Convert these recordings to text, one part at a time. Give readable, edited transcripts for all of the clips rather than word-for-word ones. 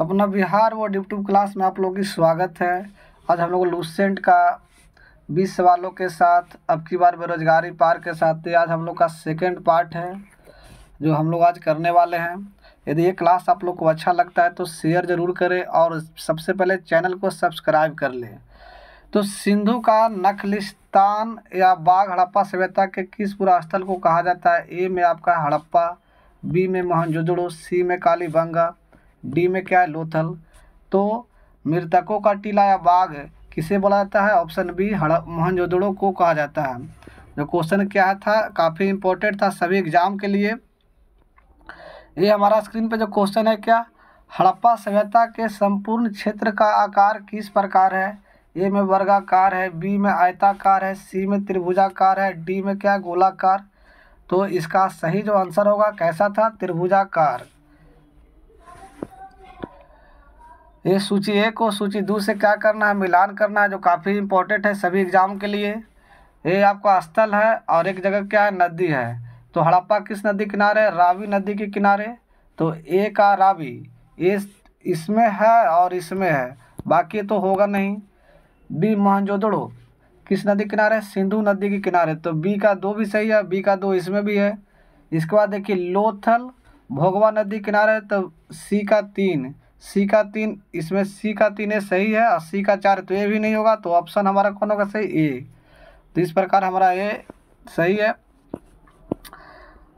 अपना Bihar board YouTube class में आप लोगों की स्वागत है। आज हम लोग लूसेंट का 20 सवालों के साथ अब की बार बेरोजगारी पार के साथ ही आज हम लोग का सेकंड पार्ट है जो हम लोग आज करने वाले हैं। यदि ये क्लास आप लोग को अच्छा लगता है तो शेयर ज़रूर करें और सबसे पहले चैनल को सब्सक्राइब कर लें। तो सिंधु का नखलिस्तान या बाघ हड़प्पा सभ्यता के किस पूरा स्थल को कहा जाता है? ए में आपका हड़प्पा, बी में मोहनजोदड़ो, सी में कालीबंगा, डी में क्या है लोथल। तो मृतकों का टीला या बाघ किसे बोला जाता है? ऑप्शन बी मोहनजोदड़ो को कहा जाता है। जो क्वेश्चन क्या था काफ़ी इम्पोर्टेंट था सभी एग्जाम के लिए। ये हमारा स्क्रीन पे जो क्वेश्चन है क्या, हड़प्पा सभ्यता के संपूर्ण क्षेत्र का आकार किस प्रकार है? ए में वर्गाकार है, बी में आयताकार है, सी में त्रिभुजाकार है, डी में क्या गोलाकार। तो इसका सही जो आंसर होगा कैसा था? त्रिभुजाकार। ये सूची 1 और सूची 2 से क्या करना है? मिलान करना है, जो काफ़ी इम्पोर्टेंट है सभी एग्जाम के लिए। ये आपका स्थल है और एक जगह क्या है? नदी है। तो हड़प्पा किस नदी किनारे? रावी नदी के किनारे। तो ए का रावी ये इसमें है और इसमें है, बाकी तो होगा नहीं। बी मोहनजोदड़ो किस नदी किनारे? सिंधु नदी के किनारे। तो बी का 2 भी सही है, बी का 2 इसमें भी है। इसके बाद देखिए लोथल भोगवा नदी किनारे, तो सी का 3, सी का 3 इसमें, सी का 3 ये सही है और सी का 4 तो ये भी नहीं होगा। तो ऑप्शन हमारा कौन होगा सही? ए। तो इस प्रकार हमारा ये सही है।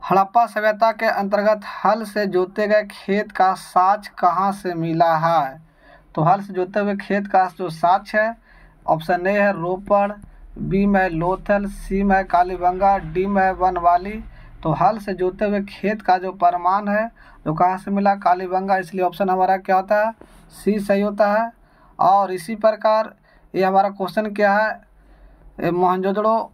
हड़प्पा सभ्यता के अंतर्गत हल से जोते गए खेत का साक्ष्य कहाँ से मिला है? तो हल से जोते हुए खेत का जो साक्ष्य है ऑप्शन ए है रोपड़, बी में लोथल, सी में कालीबंगा, डी में बनवाली। तो हल से जोते हुए खेत का जो प्रमाण है जो कहाँ से मिला? कालीबंगा। इसलिए ऑप्शन हमारा क्या होता है? सी सही होता है। और इसी प्रकार ये हमारा क्वेश्चन क्या है, मोहनजोदड़ो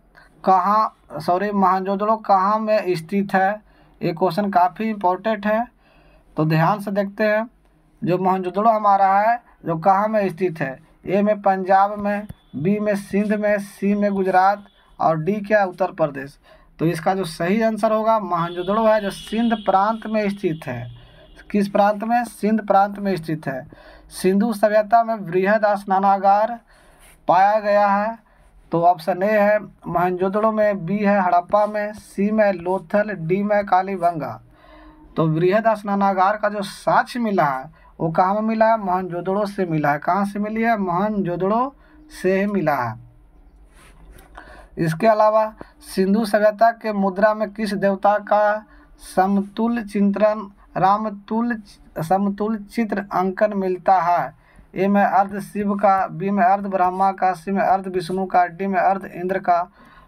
कहाँ में स्थित है? ये क्वेश्चन काफ़ी इम्पोर्टेंट है, तो ध्यान से देखते हैं। जो मोहनजोदड़ो हमारा है जो कहाँ में स्थित है? ए में पंजाब में, बी में सिंध में, सी में गुजरात और डी क्या? उत्तर प्रदेश। तो इसका जो सही आंसर होगा मोहनजोदड़ो है जो सिंध प्रांत में स्थित है। किस प्रांत में? सिंध प्रांत में स्थित है। सिंधु सभ्यता में वृहद स्नानागार पाया गया है। तो ऑप्शन ए है मोहनजोदड़ो में, बी है हड़प्पा में, सी में लोथल, डी में कालीबंगा। तो वृहद स्नानागार का जो साक्ष्य मिला है वो कहाँ में मिला है? मोहनजोदड़ो से मिला है। कहाँ से मिली है? मोहनजोदड़ो से मिला है। इसके अलावा सिंधु सभ्यता के मुद्रा में किस देवता का समतुल्य समतुल्य चित्र अंकन मिलता है? ए में अर्ध शिव का, बी में अर्ध ब्रह्मा का, सी में अर्ध विष्णु का, डी में अर्ध इंद्र का।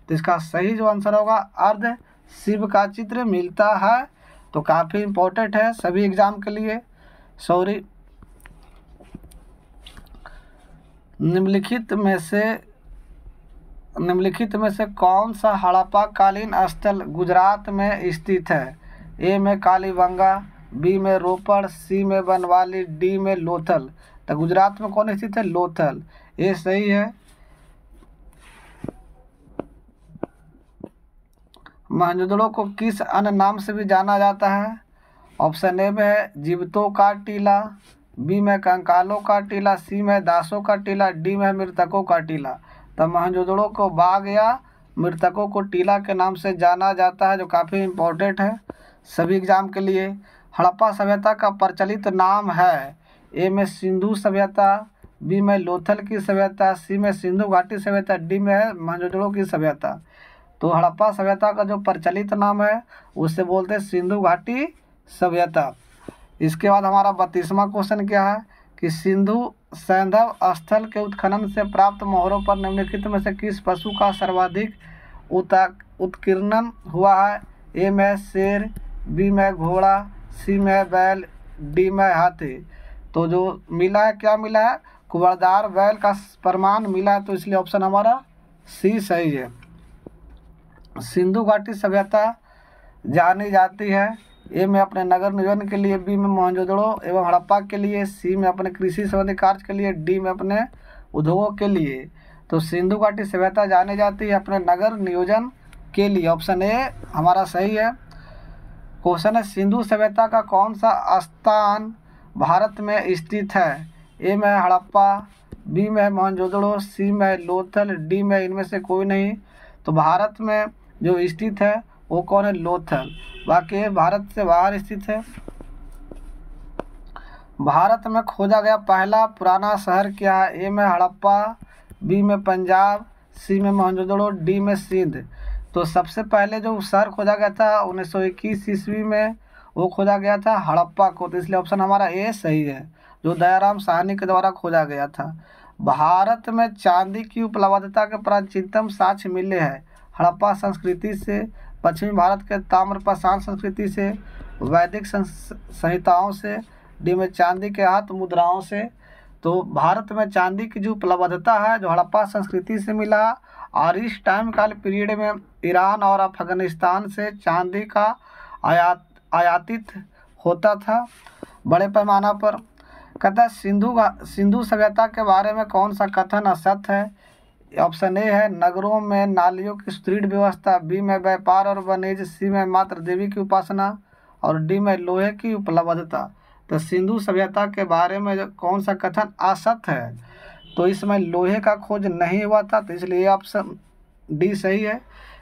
तो इसका सही जो आंसर होगा अर्ध शिव का चित्र मिलता है। तो काफ़ी इम्पोर्टेंट है सभी एग्जाम के लिए। निम्नलिखित में से कौन सा हड़प्पा कालीन स्थल गुजरात में स्थित है? ए में कालीबंगा, बी में रोपड़, सी में बनवाली, डी में लोथल। तो गुजरात में कौन स्थित है? लोथल। ये सही है। मोहनजोदड़ो को किस अन्य नाम से भी जाना जाता है? ऑप्शन ए में है जीवितों का टीला, बी में कंकालों का टीला, सी में दासों का टीला, डी में मृतकों का टीला। तो मोहनजोदड़ो को बाघ या मृतकों को टीला के नाम से जाना जाता है, जो काफ़ी इम्पोर्टेंट है सभी एग्जाम के लिए। हड़प्पा सभ्यता का प्रचलित नाम है ए में सिंधु सभ्यता, बी में लोथल की सभ्यता, सी में सिंधु घाटी सभ्यता, डी में है मोहनजोदड़ो की सभ्यता। तो हड़प्पा सभ्यता का जो प्रचलित नाम है उससे बोलते हैं सिंधु घाटी सभ्यता। इसके बाद हमारा 32वां क्वेश्चन क्या है कि सिंधु सैंधव स्थल के उत्खनन से प्राप्त मोहरों पर निम्नलिखित में से किस पशु का सर्वाधिक उत्कीर्णन हुआ है? ए में शेर, बी में घोड़ा, सी में बैल, डी में हाथी। तो जो मिला है क्या मिला है? कुबड़दार बैल का प्रमाण मिला है। तो इसलिए ऑप्शन हमारा सी सही है। सिंधु घाटी सभ्यता जानी जाती है ए में अपने नगर नियोजन के लिए, बी में मोहनजोदड़ो एवं हड़प्पा के लिए, सी में अपने कृषि संबंधी कार्य के लिए, डी में अपने उद्योगों के लिए। तो सिंधु घाटी सभ्यता जानी जाती है अपने नगर नियोजन के लिए। ऑप्शन ए हमारा सही है। क्वेश्चन है सिंधु सभ्यता का कौन सा स्थान भारत में स्थित है? ए में हड़प्पा, बी में मोहनजोदड़ो, सी में लोथल, डी में इनमें से कोई नहीं। तो भारत में जो स्थित है वो कौन है? लोथल। बाकी भारत से बाहर स्थित है। भारत में खोजा गया पहला पुराना शहर क्या है? ए में हड़प्पा, बी में पंजाब, सी में मोहनजोदड़ो, डी में सिंध। तो सबसे पहले जो शहर खोजा गया था 1921 ईस्वी में, वो खोजा गया था हड़प्पा को। तो इसलिए ऑप्शन हमारा ए सही है, जो दयाराम साहनी के द्वारा खोजा गया था। भारत में चांदी की उपलब्धता के प्राचीनतम साक्ष्य मिले हैं हड़प्पा संस्कृति से, पश्चिमी भारत के ताम्रपाषाण संस्कृति से, वैदिक संहिताओं से, डी में चांदी के हाथ मुद्राओं से। तो भारत में चांदी की जो उपलब्धता है जो हड़प्पा संस्कृति से मिला, और इस टाइम काल पीरियड में ईरान और अफगानिस्तान से चांदी का आयातित होता था बड़े पैमाना पर। कहता है सिंधु सभ्यता के बारे में कौन सा कथन असत्य है? ऑप्शन ए है नगरों में नालियों की सुदृढ़ व्यवस्था, बी में व्यापार और वाणिज्य, सी में मात्र देवी की उपासना, और डी में लोहे की उपलब्धता। तो सिंधु सभ्यता के बारे में कौन सा कथन असत्य है? तो इसमें लोहे का खोज नहीं हुआ था, तो इसलिए ऑप्शन डी सही है,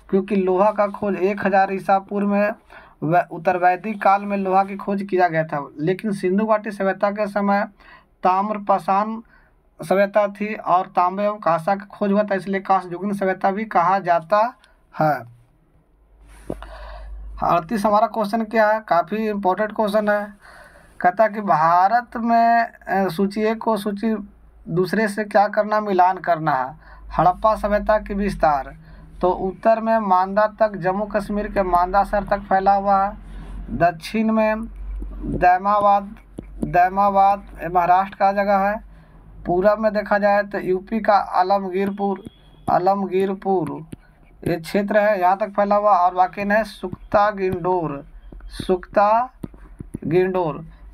क्योंकि लोहा का खोज 1000 ईसा पूर्व में उत्तर वैदिक काल में लोहा की खोज किया गया था। लेकिन सिंधु घाटी सभ्यता के समय ताम्रपाषाण सभ्यता थी और तांबे एवं कांसा का खोज हुआ था, इसलिए कांस्ययुगीन सभ्यता भी कहा जाता है। 38 हमारा क्वेश्चन क्या है? काफ़ी इम्पोर्टेंट क्वेश्चन है। कहता कि भारत में सूची एक को सूची दूसरे से क्या करना? मिलान करना है। हड़प्पा सभ्यता की विस्तार, तो उत्तर में मांदा तक, जम्मू कश्मीर के मांदा शहर तक फैला हुआ है। दक्षिण में दैमाबाद महाराष्ट्र का जगह है। पूरब में देखा जाए तो यूपी का आलमगीरपुर ये क्षेत्र है, यहाँ तक फैला हुआ। और बाकी है सुक्ता गिंडोर।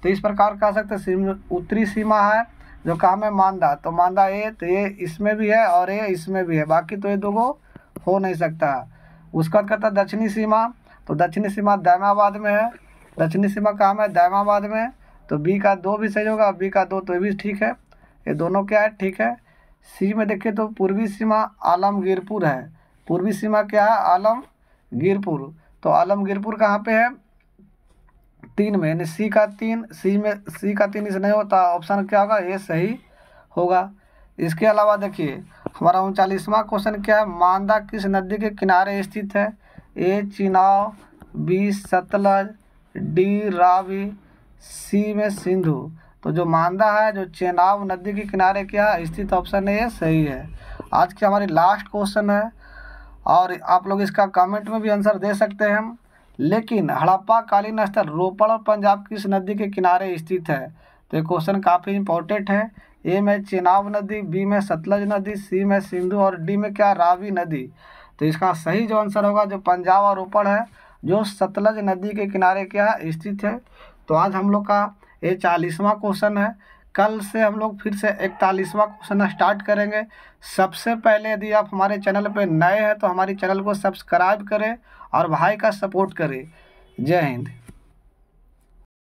तो इस प्रकार कह सकते उत्तरी सीमा है जो काम है मांदा, तो मांदा ए, तो ये इसमें भी है और ये इसमें भी है, बाकी तो ये दो हो नहीं सकता। उसका कहता है दक्षिणी सीमा, तो दक्षिणी सीमा दैमाबाद में है। दक्षिणी सीमा कहाँ है? दैमाबाद में। तो बी का 2 भी सही होगा, बी का 2 तो ये भी ठीक है, ये दोनों क्या है? ठीक है। सी में देखिए तो पूर्वी सीमा आलमगीरपुर है। पूर्वी सीमा क्या है? आलमगीरपुर। तो आलमगीरपुर कहाँ पे है? 3 में, यानी सी का 3 इस नहीं होता, ऑप्शन क्या होगा? ये सही होगा। इसके अलावा देखिए हमारा 39वां क्वेश्चन क्या है? मांदा किस नदी के किनारे स्थित है? ए चिनाब, बी सतलज, डी रावी, सी में सिंधु। तो जो मांदा है जो चेनाब नदी के किनारे क्या स्थित, ऑप्शन ए सही है। आज की हमारी लास्ट क्वेश्चन है, और आप लोग इसका कमेंट में भी आंसर दे सकते हैं। लेकिन हड़प्पा कालीन स्थल रोपड़ और पंजाब किस नदी के किनारे स्थित है? तो ये क्वेश्चन काफ़ी इंपॉर्टेंट है। ए में चेनाब नदी, बी में सतलज नदी, सी में सिंधु, और डी में क्या? रावी नदी। तो इसका सही जो आंसर होगा जो पंजाब और रोपड़ है जो सतलज नदी के किनारे क्या स्थित है। तो आज हम लोग का ये 40वां क्वेश्चन है। कल से हम लोग फिर से 41वां क्वेश्चन स्टार्ट करेंगे। सबसे पहले यदि आप हमारे चैनल पर नए हैं तो हमारे चैनल को सब्सक्राइब करें और भाई का सपोर्ट करें। जय हिंद।